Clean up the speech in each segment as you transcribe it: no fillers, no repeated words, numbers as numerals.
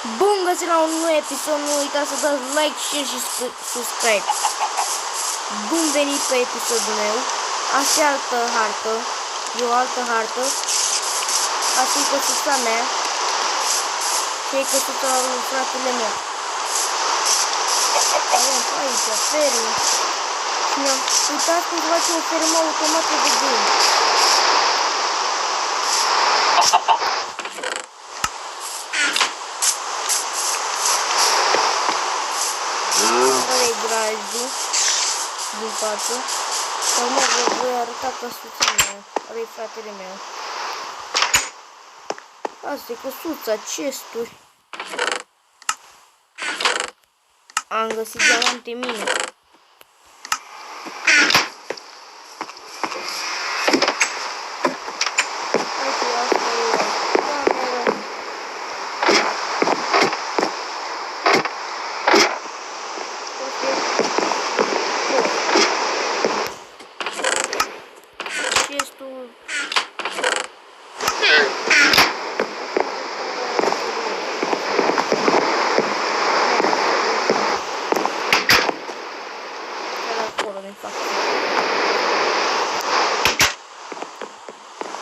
Bun găsit la un nou episod, nu uitați să dați like, share și subscribe. Bun venit pe episodul meu. Asta e altă hartă, e o altă hartă. Asta e căsuța mea și e căsuța lui fratele meu. Avem aici ferme și mi-am uitat cum se face o fermă automată de game. Ăla-i grajdul din față. Sau nu vă voi arăta căsuța mea. Ăla-i fratele meu. Asta e căsuța, chesturi. Am găsit diamante mine.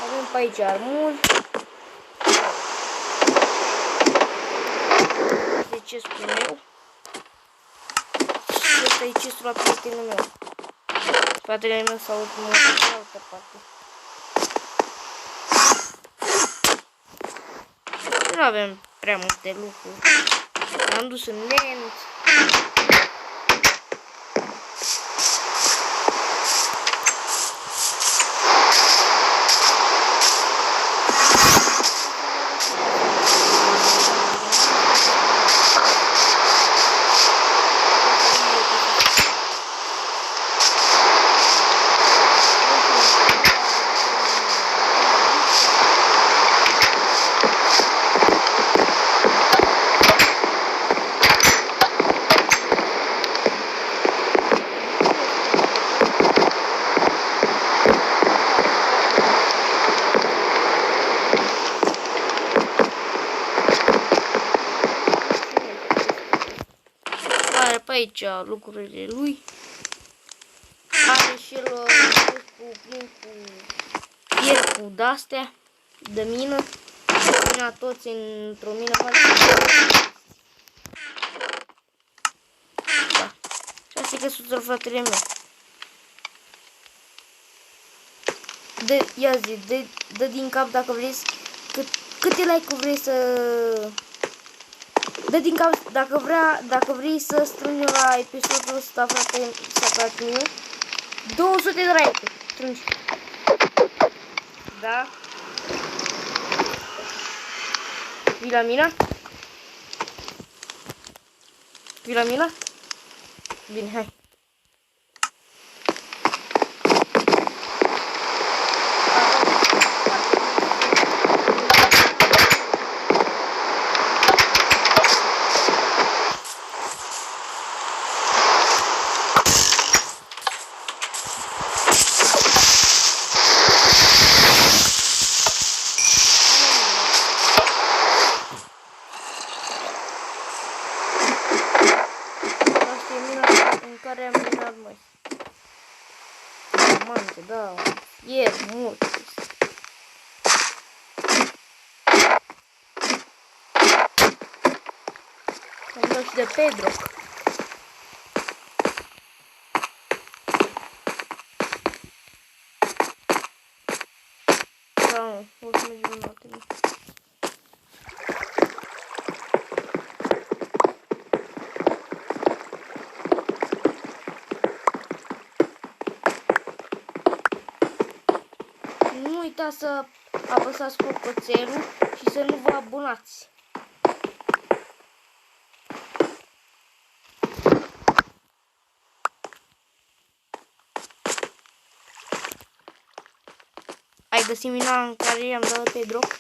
Avem pe aici armuri. De ce spun eu? Și ăsta e ce la prietenul meu. Fratele meu s-a uitat pe altă parte. Nu avem prea multe lucruri. Am dus în Nemț. Are pe aici lucrurile lui. Are și el fier cu de-astea de mină. Mina toți într-o mină mare. Da. Și asta e căsuța fratele meu. Ia zi, dă din cap dacă vrei câte like-uri vrei să... Dă din cap dacă vrei să strângi la episodul ăsta, frate meu, 200 de like-uri. Strângi. Da? Vii la mina? Vii la mina? Bine, hai. Care am minat, măi. Diamante, da. E mult. Am dat și de Pedro. Da, nu. O să mergem în alte mici. Nu uitați să apăsați clopoțelul și să nu vă abonați. Ai găsit mina în care i-am dat pe drop?